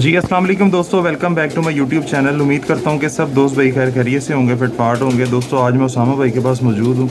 जी अस्सलाम वालेकुम दोस्तों, welcome back to my YouTube channel. उम्मीद करता हूँ कि सब दोस्त भाई खैर खैरियत से होंगे, फिटफाट होंगे। दोस्तों आज मैं उसामा भाई के पास मौजूद हूँ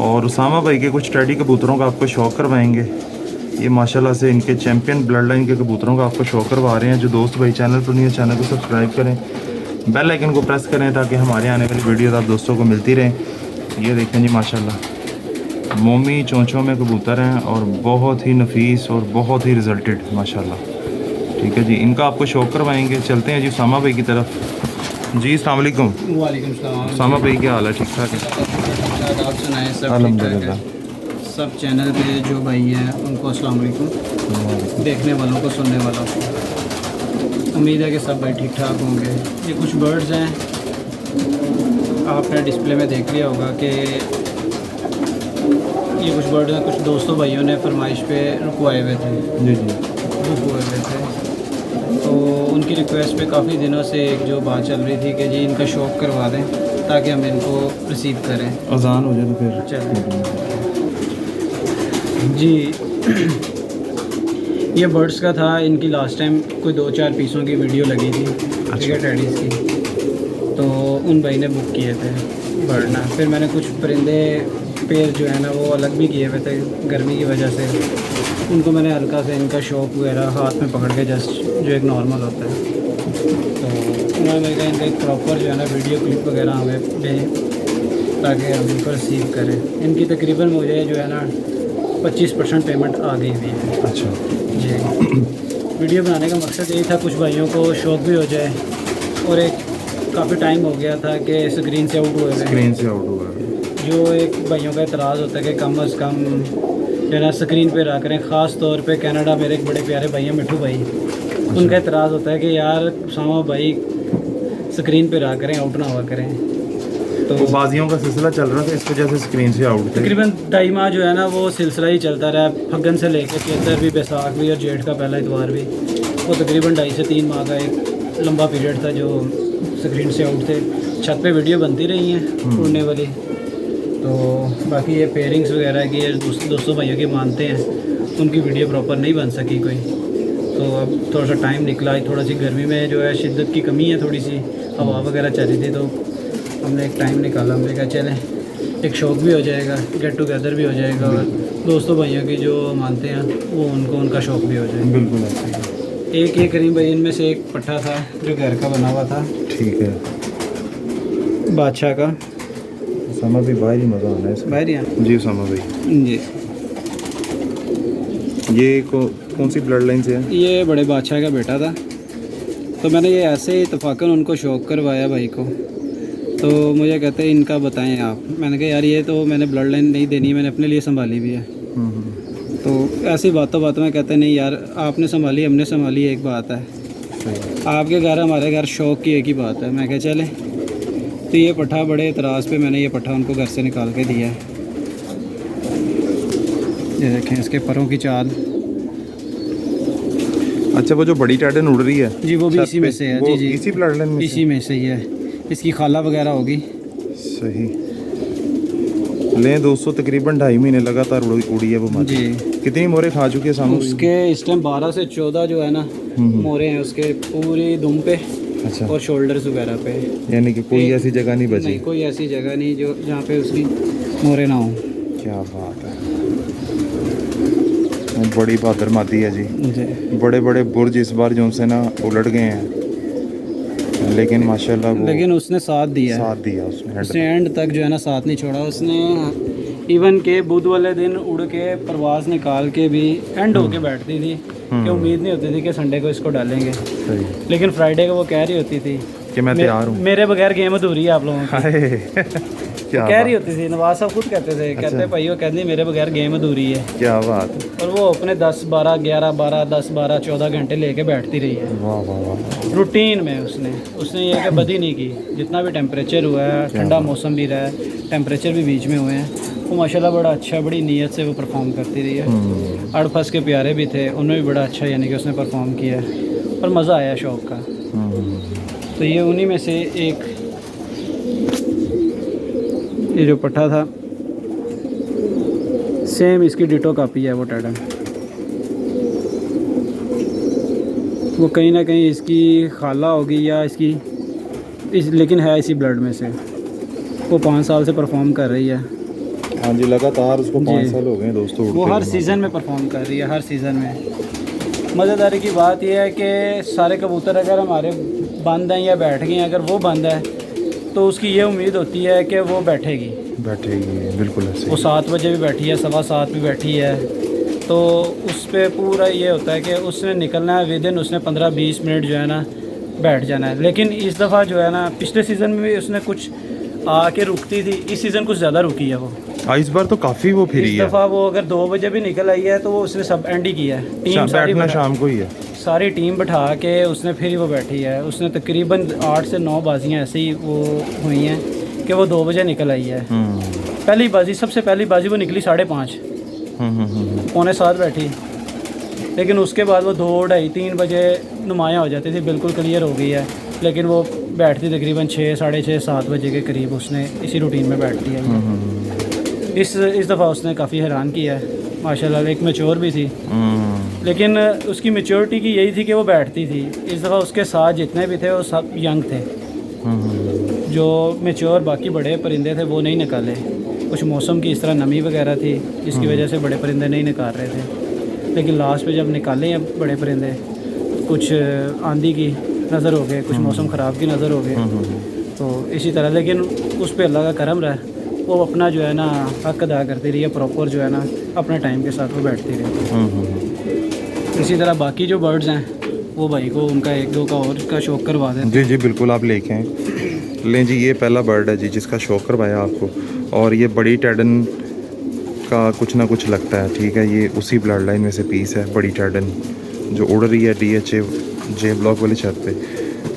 और उसामा भाई के कुछ टेडी कबूतरों का आपको शौक़ करवाएंगे। ये माशाल्लाह से इनके चैम्पियन ब्लड लाइन के कबूतरों का आपको शौक़ करवा रहे हैं। जो दोस्त भाई चैनल पर नहीं है, चैनल को सब्सक्राइब करें, बेल आइकन को प्रेस करें ताकि हमारे आने वाली वीडियो आप दोस्तों को मिलती रहें। ये देखें जी माशाल्लाह मोमी चोंचों में कबूतर हैं और बहुत ही नफीस और बहुत ही रिजल्टेड माशाल्लाह। ठीक है जी, इनका आपको शौक़ करवाएंगे। चलते हैं जी उसामा भाई की तरफ। जी अस्सलाम वालेकुम। वालेकुम सलाम। उसामा भाई क्या हाल है? ठीक ठाक है? आप सुनाएं? सब अल्हम्दुलिल्लाह। सब चैनल पे जो भाई हैं उनको अस्सलाम वालेकुम, देखने वालों को, सुनने वालों को। उम्मीद है कि सब भाई ठीक ठाक होंगे। ये कुछ बर्ड्स हैं, आपने डिस्प्ले में देख लिया होगा कि ये कुछ बर्ड्स हैं। कुछ दोस्तों भाइयों ने फरमाइश पे रुकवाए हुए थे, जी जी, रुकवाए हुए थे, तो उनकी रिक्वेस्ट पे काफ़ी दिनों से एक जो बात चल रही थी कि जी इनका शौक़ करवा दें ताकि हम इनको रिसीव करें। अजान हो जाए तो फिर चलें जी। ये बर्ड्स का था। इनकी लास्ट टाइम कोई 2-4 पीसों की वीडियो लगी थी, ठीक है, टेडीज़ की, तो उन भाई ने बुक किए थे बर्ड ना। फिर मैंने कुछ परिंदे पेड़ जो है ना वो अलग भी किए हुए थे गर्मी की वजह से। उनको मैंने हल्का से इनका शौक वगैरह हाथ में पकड़ के जस्ट जो एक नॉर्मल होता है, तो उन्होंने मेरे कहा इनका एक प्रॉपर जो है ना वीडियो क्लिप वगैरह हमें दें ताकि हम इनको रिसीव करें। इनकी तकरीबन मुझे जो है ना 25% पेमेंट आ गई हुई है। अच्छा जी। वीडियो बनाने का मकसद यही था, कुछ भाइयों को शौक़ भी हो जाए और एक काफ़ी टाइम हो गया था कि स्क्रीन से आउट हुए। स्क्रीन से आउट हुआ जो एक भाइयों का एतराज़ होता है कि कम अज़ कम जो है ना स्क्रीन पे रहा करें। ख़ास तौर पे कनाडा मेरे एक बड़े प्यारे भाई हैं मिठू भाई, उनका एतराज़ होता है कि यार उसामा भाई स्क्रीन पे रहा करें, आउट ना हुआ करें। तो बाजियों का सिलसिला चल रहा था, इस वजह से स्क्रीन से आउट थे। तकरीबन 2.5 माह जो है ना वो सिलसिला ही चलता रहा। फग्गन से लेकर चेतर भी, बैसाख भी और जेठ का पहला इतवार भी, वो तकरीबन 2.5 से 3 माह का एक लंबा पीरियड था जो स्क्रीन से आउट थे। छत पे वीडियो बनती रही हैं उड़ने वाली। तो बाकी ये पेयरिंग्स वगैरह की दोस्तों भाइयों की मानते हैं, उनकी वीडियो प्रॉपर नहीं बन सकी कोई। तो अब थोड़ा सा टाइम निकला, थोड़ा सी गर्मी में जो है शिद्दत की कमी है, थोड़ी सी हवा वगैरह चल रही थी, तो हमने एक टाइम निकाला। हमने कहा चलें एक शौक़ भी हो जाएगा, गेट टुगेदर भी हो जाएगा और दोस्तों भाइयों की जो मानते हैं वो उनको उनका शौक़ भी हो जाएगा। बिल्कुल ऐसा ही। एक ये करीम भाई इनमें से एक पट्ठा था जो घर का बना हुआ था, ठीक है, बादशाह का। उसामा भाई बाहर ही मज़ा आना है इसका। बाहर ही जी उसामा भाई, जी। ये कौन सी ब्लड लाइन से है? ये बड़े बादशाह का बेटा था, तो मैंने ये ऐसे ही इत्तफाकन उनको शौक़ करवाया भाई को। तो मुझे कहते हैं इनका बताएं आप। मैंने कहा यार ये तो मैंने ब्लड लाइन नहीं देनी, मैंने अपने लिए संभाली भी है। तो ऐसी बातों में कहते नहीं यार आपने संभाली, हमने संभाली, एक बात है। आपके घर हमारे घर शौक़ की एक ही बात है। मैं कहा चले। तो ये पट्ठा बड़े एतराज़ पे मैंने ये पट्ठा उनको घर से निकाल के दिया है। ये देखें इसके परों की चाल। अच्छा, वो जो बड़ी टैडन उड़ रही है जी वो भी इसी में से है। जी जी इसी ब्लड लाइन में इसी में से ही है। इसकी खाला वगैरह होगी। सही। लें दोस्तों तकरीबन 2.5 महीने लगातार उड़ी है वो मत जी। कितनी मोरे खा चुकी है सामने? उसके इस टाइम 12 से 14 जो है ना मोरे हैं उसके पूरी दुम पे। अच्छा। और शोल्डर्स वगैरह पे, यानी कि कोई ऐसी जगह नहीं बची? नहीं, कोई ऐसी जगह नहीं जो जहाँ पे उसकी मोरे ना हो। क्या बात है, बड़ी बहादुर मादी है जी। बड़े बड़े बुर्ज इस बार जो से ना उलट गए हैं, लेकिन माशाल्लाह लेकिन उसने साथ दिया उसने एंड तक जो है ना साथ नहीं छोड़ा उसने। इवन के बुध वाले दिन उड़ के परवाज़ निकाल के भी एंड होके बैठती थी कि उम्मीद नहीं होती थी कि संडे को इसको डालेंगे। सही। लेकिन फ्राइडे को वो कह रही होती थी कि मैं तैयार हूँ, मेरे बगैर गेम अधूरी है आप लोगों की। क्या कह रही होती थी, नवाज साहब खुद कहते थे। कहते भाई वो कहती मेरे बगैर गेम अधूरी है। क्या बात। और वो अपने 10 12 11 12 10 12 14 घंटे लेके बैठती रही है। वाह वाह वाह। रूटीन में उसने ये कि बदी नहीं की। जितना भी टेम्परेचर हुआ है, ठंडा मौसम भी रहा है, टेम्परेचर भी बीच में हुए हैं, वो माशाल्लाह बड़ा अच्छा, बड़ी नीयत से वो परफॉर्म करती रही है। अड़फस के प्यारे भी थे, उन्होंने भी बड़ा अच्छा यानी कि उसने परफॉर्म किया है और मज़ा आया शौक़ का। तो ये उन्हीं में से एक ये जो पट्ठा था, सेम इसकी डिटो कॉपी है वो टैडन। वो कहीं ना कहीं इसकी खाला होगी या लेकिन है इसी ब्लड में से। वो 5 साल से परफॉर्म कर रही है। हाँ जी, लगातार उसको 5 जी। साल हो गए हैं दोस्तों। वो हर सीज़न में परफॉर्म कर रही है, हर सीज़न में। मज़ेदारी की बात यह है कि सारे कबूतर अगर हमारे बंद हैं या बैठ गए हैं, अगर वो बंद है तो उसकी ये उम्मीद होती है कि वो बैठेगी। बिल्कुल ऐसे। वो 7 बजे भी बैठी है, 7:15 भी बैठी है, तो उस पर पूरा ये होता है कि उसने निकलना है विदिन, उसने 15-20 मिनट जो है ना बैठ जाना है। लेकिन इस दफ़ा जो है ना, पिछले सीज़न में भी उसने कुछ आके रुकती थी, इस सीज़न कुछ ज़्यादा रुकी है वो। इस बार तो काफ़ी वो फिरी इस है। दफ़ा वो अगर 2 बजे भी निकल आई है तो वो उसने सब एंड ही किया है। टीम सारी बैठना शाम को ही है। सारी टीम बैठा के उसने फिर वो बैठी है। उसने तकरीबन 8 से 9 बाजियाँ ऐसे ही वो हुई हैं कि वो 2 बजे निकल आई है। पहली बाजी, सबसे पहली बाजी वो निकली 5:30, 6:45 बैठी। लेकिन उसके बाद वो 2, 2:30, 3 बजे नुमायाँ हो जाती थी, बिल्कुल क्लियर हो गई है। लेकिन वो बैठती तकरीबन 6, 6:30, 7 बजे के करीब उसने इसी रूटीन में बैठती है। इस दफ़ा उसने काफ़ी हैरान किया है माशाल्लाह। एक मैच्योर भी थी, लेकिन उसकी मैच्योरिटी की यही थी कि वो बैठती थी। इस दफ़ा उसके साथ जितने भी थे वो सब यंग थे। जो मैच्योर बाकी बड़े परिंदे थे वो नहीं निकाले। कुछ मौसम की इस तरह नमी वगैरह थी जिसकी वजह से बड़े परिंदे नहीं निकाल रहे थे। लेकिन लास्ट पे जब निकाले हैं बड़े परिंदे, कुछ आंधी की नज़र हो गए, कुछ मौसम ख़राब की नज़र हो गए, तो इसी तरह। लेकिन उस पर अल्लाह का करम रहा, वो अपना जो है ना हक अदा करती रही है, प्रॉपर जो है ना अपने टाइम के साथ वो बैठती रही। इसी तरह बाकी जो बर्ड्स हैं वो भाई को उनका 1-2 का और का शौक़ करवा दें। जी बिल्कुल, आप लेके आएँ। लें जी, ये पहला बर्ड है जी जिसका शौक़ करवाया आपको। और ये बड़ी टैडन का कुछ ना कुछ लगता है, ठीक है। ये उसी ब्लड लाइन में से पीस है, बड़ी टैडन जो उड़ रही है DHA ब्लॉक वाली छत पे,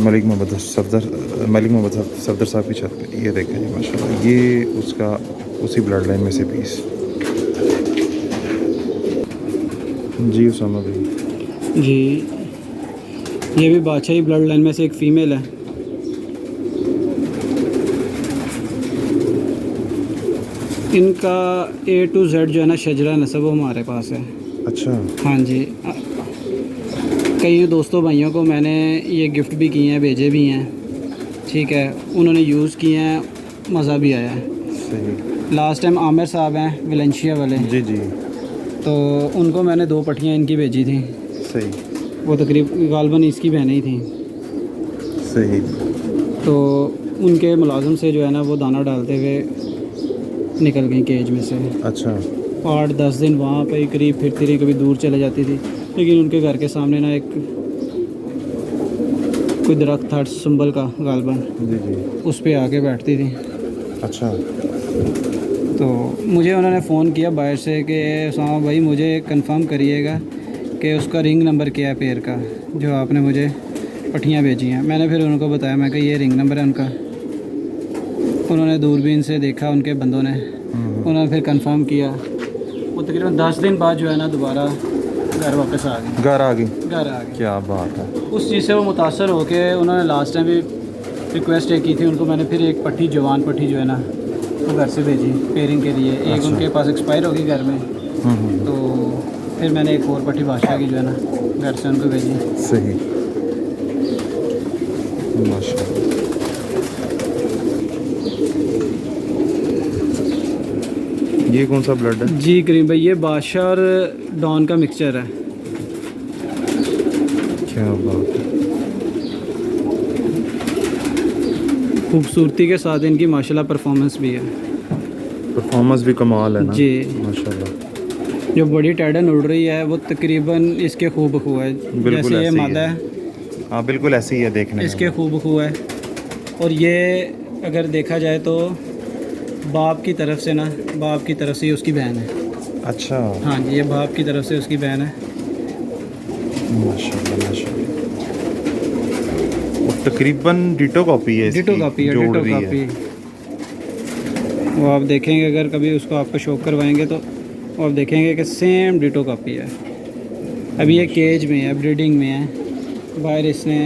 मलिक मोहम्मद सफदर साहब की छत पे। ये देखें जी माशाल्लाह, ये उसका उसी ब्लड लाइन में से पीस। जी उसामा भाई जी, ये भी बादशाही ब्लड लाइन में से एक फ़ीमेल है। इनका A to Z जो है ना शजरा नस्ब वो हमारे पास है। अच्छा। हाँ जी, कई दोस्तों भाइयों को मैंने ये गिफ्ट भी किए हैं, भेजे भी हैं, ठीक है। उन्होंने यूज़ किए हैं, मज़ा भी आया है। सही। लास्ट टाइम आमिर साहब हैं वलेंशिया वाले, जी तो उनको मैंने 2 पट्टियाँ इनकी भेजी थी। सही। वो तकरीबन गालबन इसकी बहनें ही थी। सही। तो उनके मुलाजिम से जो है ना वो दाना डालते हुए निकल गई केज में से। अच्छा। 8-10 दिन वहाँ पे करीब फिरती रही, कभी दूर चले जाती थी। लेकिन उनके घर के सामने ना एक कोई दरख्त था संबल का गालबन, जी उस पे आके बैठती थी। अच्छा। तो मुझे उन्होंने फ़ोन किया बाहर से कि उसामा भाई मुझे कंफर्म करिएगा कि उसका रिंग नंबर क्या है पेयर का, जो आपने मुझे पट्टियाँ भेजी हैं। मैंने फिर उनको बताया, मैं कि ये रिंग नंबर है उनका। उन्होंने दूरबीन से देखा, उनके बंदों ने, उन्होंने फिर कंफर्म किया। वो तकरीबन 10 दिन बाद जो है ना दोबारा घर वापस आ गई। घर आ गई। क्या बात है। उस चीज़ से वो मुतासर हो के उन्होंने लास्ट टाइम भी रिक्वेस्ट एक की थी उनको। मैंने फिर एक पट्टी, जवान पट्टी जो है ना वो घर से भेजी पेयरिंग के लिए। एक उनके पास एक्सपायर होगी घर में, तो फिर मैंने एक और पट्टी बादशाह की जो है ना घर से उनको भेजी। सही। माशाल्लाह। ये कौन सा ब्लड है? जी करीम भाई, ये बादशाह और डॉन का मिक्सचर है। क्या बात है। खूबसूरती के साथ इनकी माशाल्लाह परफॉर्मेंस भी है। परफॉर्मेंस भी कमाल है ना जी माशाल्लाह। जो बड़ी टैडन उड़ रही है वो तकरीबन इसके खूब खू है। जैसे ये मादा है, हाँ बिल्कुल ऐसे ही है देखने इसके खूब खू है। और ये अगर देखा जाए तो बाप की तरफ से ना, बाप की तरफ से ये उसकी बहन है। अच्छा। हाँ जी, ये बाप की तरफ से उसकी बहन है। माशाल्लाह माशाल्लाह। और तकरीबन डिटो कॉपी है इसकी, डिटो कॉपी है, जो उड़ डिटो रही है। कॉपी। वो आप देखेंगे, अगर कभी उसको आपको शौक करवाएंगे तो आप देखेंगे कि सेम डिटो कॉपी है। अभी ये केज में है, ब्रीडिंग में है, बाहर इसने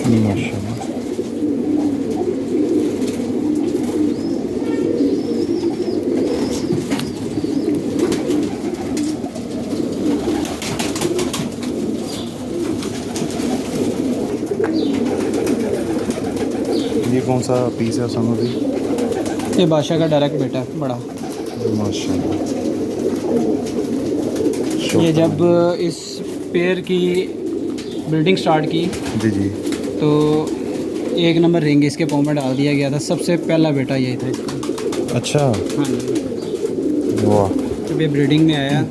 माशाल्लाह। कौन सा पीस है उसामा भाई? ये बादशाह का डायरेक्ट बेटा है बड़ा। माशाल्लाह। ये जब इस पेयर की बिल्डिंग स्टार्ट की जी जी। तो 1 नंबर रिंग इसके पाँव में डाल दिया गया था। सबसे पहला बेटा यही था इसका। अच्छा। हाँ जी। वाह, जब ये ब्रीडिंग में आया,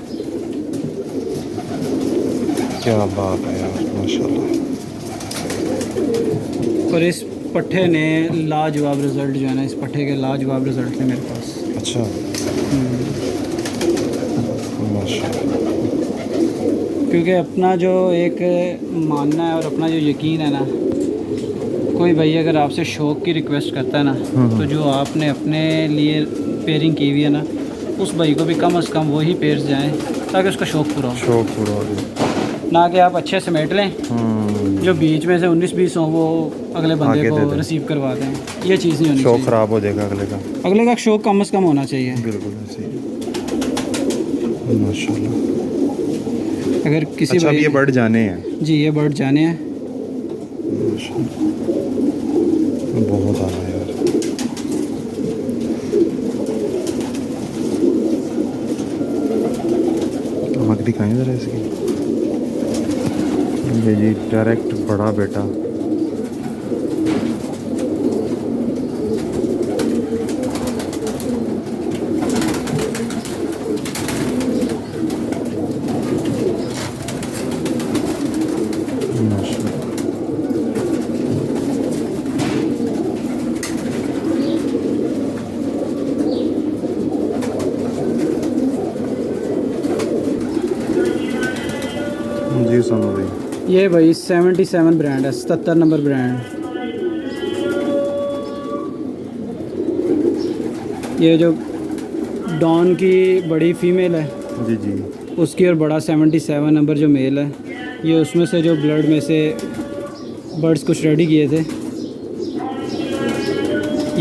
क्या बात है यार, माशाल्लाह। और इस पट्ठे ने लाजवाब रिज़ल्ट जो है ना, इस पट्ठे के लाजवाब रिज़ल्ट थे मेरे पास। अच्छा, माशाल्लाह। क्योंकि अपना जो एक मानना है और अपना जो यकीन है ना, कोई भाई अगर आपसे शौक़ की रिक्वेस्ट करता है ना, तो जो आपने अपने लिए पेयरिंग की हुई है ना, उस भाई को भी कम से कम वही पेयर्स जाएं ताकि उसका शौक़ पूरा हो। शौक पूरा हो जाए। ना कि आप अच्छे समेट लें, जो बीच में से 19-20 हो वो अगले बंदे आगे को दे दें। रिसीव करवा दें। ये चीज़ नहीं होनी शौक चाहिए। ख़राब हो जाएगा अगले का। अगले का शौक़ कम से कम होना चाहिए। बिल्कुल ऐसे ही। माशाल्लाह। अगर किसी अच्छा, अब भाई ये बर्ड जाने हैं। जी, ये बर्ड जाने हैं। माशाल्लाह, बहुत आ रहा है यार। आँख दिखाएं ज़रा इसकी। ये जी डायरेक्ट बड़ा बेटा। माशाल्लाह। जी सुनो भाई। ये भाई 77 ब्रांड है, 77 नंबर ब्रांड। ये जो डॉन की बड़ी फीमेल है जी जी। उसकी, और बड़ा 77 नंबर जो मेल है, ये उसमें से जो ब्लड में से बर्ड्स कुछ रेडी किए थे,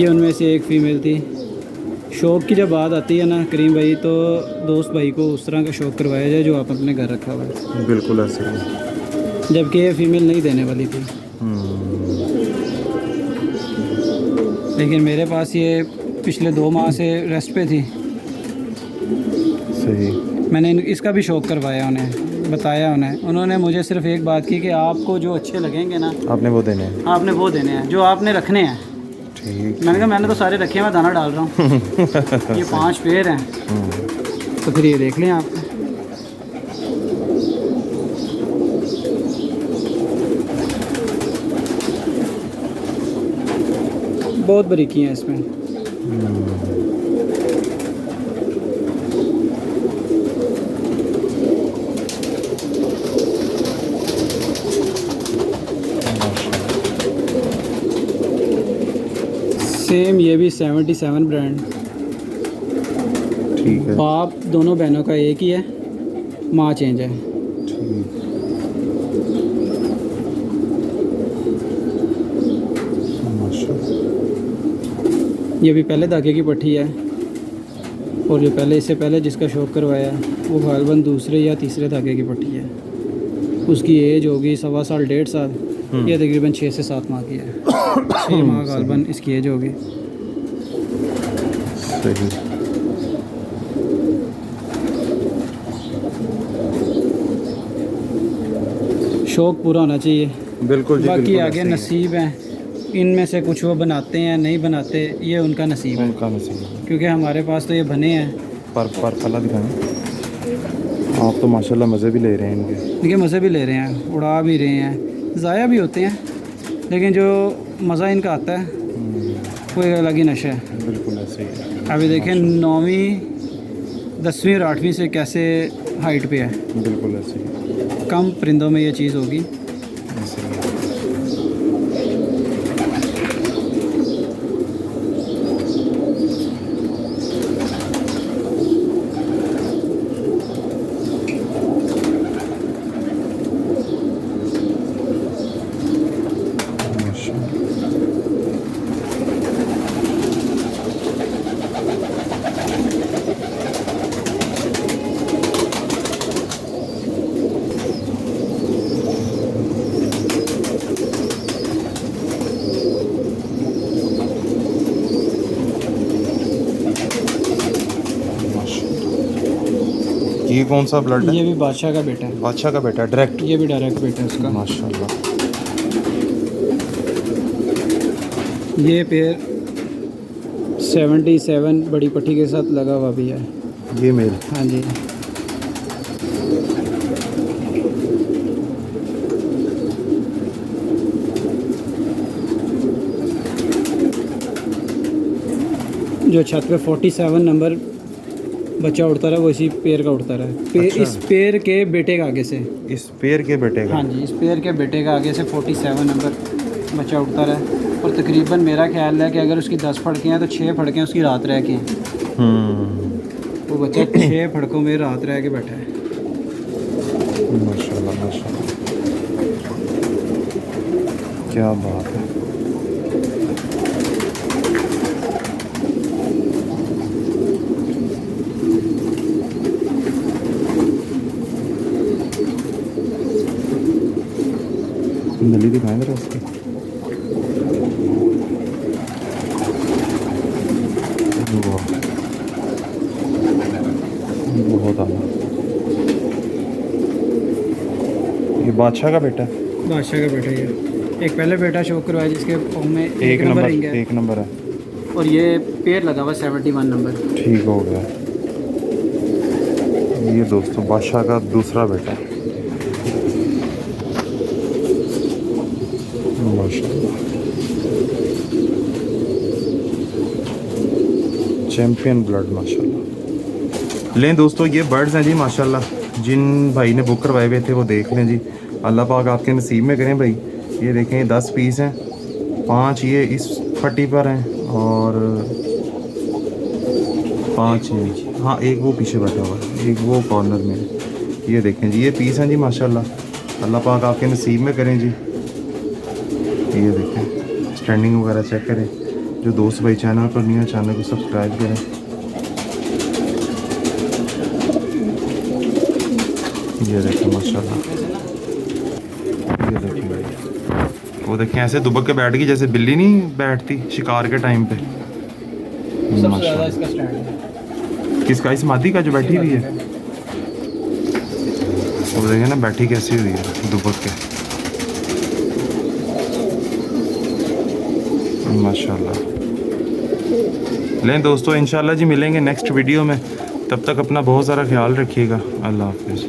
ये उनमें से एक फ़ीमेल थी। शौक़ की जब बात आती है ना करीम भाई, तो दोस्त भाई को उस तरह का शौक़ करवाया जाए जो आप अपने घर रखा हुआ है। बिल्कुल ऐसे ही। जबकि ये फ़ीमेल नहीं देने वाली थी, लेकिन मेरे पास ये पिछले 2 माह से रेस्ट पे थी। सही। मैंने इसका भी शौक़ करवाया, उन्हें बताया, उन्होंने मुझे सिर्फ एक बात की कि आपको जो अच्छे लगेंगे ना, आपने वो देने हैं। आपने वो देने हैं जो आपने रखने हैं। ठीक। मैंने कहा मैंने तो सारे रखे हैं, मैं दाना डाल रहा हूँ। ये 5 पेयर हैं, तो फिर ये देख लें आप। बहुत बारीकी हैं इसमें। सेम ये भी 77 ब्रांड। ठीक है। बाप दोनों बहनों का एक ही है, माँ चेंज है। ठीक। माशाल्लाह। ये भी पहले धागे की पट्टी है, और जो पहले इससे पहले जिसका शौक़ करवाया वो गालबन दूसरे या तीसरे धागे की पट्टी है। उसकी एज होगी 1.25 साल 1.5 साल। ये तकरीबन 6 से 7 माह की है। 6 माह गालबन इसकी एज होगी। सही। शौक़ पूरा होना चाहिए। बिल्कुल जी, बाकी बिल्कुल आगे ऐसे ही। नसीब हैं, इनमें से कुछ वो बनाते हैं नहीं बनाते, ये उनका नसीब है। उनका नसीब है। क्योंकि हमारे पास तो ये बने हैं। पर फला दिखाएं। आप तो माशाल्लाह मज़े भी ले रहे हैं इनके। देखिए मज़े भी ले रहे हैं, उड़ा भी रहे हैं, ज़ाया भी होते हैं, लेकिन जो मज़ा इनका आता है कोई अलग ही नशा है। बिल्कुल ऐसे ही। अभी देखें 9वीं 10वीं और 8वीं से कैसे हाइट पे है। बिल्कुल ऐसे ही। कम परिंदों में ये चीज़ होगी। ऐसे ही। ये कौन सा ब्लड है? ये भी बादशाह का बेटा है। बादशाह का बेटा डायरेक्ट? ये भी डायरेक्ट बेटा है उसका। माशाल्लाह। ये पेयर 77 बड़ी पट्टी के साथ लगा हुआ भी है। ये मेल? हाँ जी। जो छत पे 47 नंबर बच्चा उड़ता रहा वो इसी पेयर का उड़ता रहा। अच्छा। इस पेयर के बेटे का आगे से। इस पेयर के बेटे का? हाँ जी, इस पेयर के बेटे का आगे से 47 नंबर बच्चा उड़ता रहा। और तकरीबन मेरा ख्याल है कि अगर उसकी 10 फड़कें हैं तो 6 फड़कें उसकी रात रह के हैं। वो बच्चा 6 फड़कों में रात रह के बैठा है। माशाल्लाह माशाल्लाह, क्या बात है। नली दिखाएं जरा उसकी। वाह, बहुत आला। ये बादशाह का बेटा है? बादशाह का बेटा। ये एक पहले बेटा शो करवाया जिसके फॉर्म में एक नंबर रिंग है। एक नंबर है। और ये पेयर लगा हुआ 71 नंबर। ठीक हो गया। ये दोस्तों बादशाह का दूसरा बेटा है। माशाल्लाह, चैम्पियन ब्लड माशाल्लाह। लें दोस्तों, ये बर्ड्स हैं जी माशाल्लाह। जिन भाई ने बुक करवाए हुए थे वो देख लें जी। अल्लाह पाक आपके नसीब में करें भाई। ये देखें, ये 10 पीस हैं। 5 ये इस पट्टी पर हैं और 5 ये, हाँ एक वो पीछे बैठा हुआ है, एक वो कॉर्नर में है। ये देखें जी, ये पीस हैं जी माशाल्लाह। अल्लाह पाक आपके नसीब में करें जी। ये देखें, स्टैंडिंग वगैरह चेक करें। जो दोस्त भाई चैनल पर नहीं है, चैनल को सब्सक्राइब करें। ये देखें माशाल्लाह, ये देखें भाई, वो देखें ऐसे दुबक के बैठ गई जैसे बिल्ली नहीं बैठती शिकार के टाइम पे। सबसे ज़्यादा इसका स्टैंड है। किसका? इस मादी का जो बैठी हुई है। वो देखें ना बैठी कैसी हुई है दुबक के, माशाल्लाह। लें दोस्तों, इंशाल्लाह जी मिलेंगे नेक्स्ट वीडियो में। तब तक अपना बहुत सारा ख्याल रखिएगा। अल्लाह हाफिज़।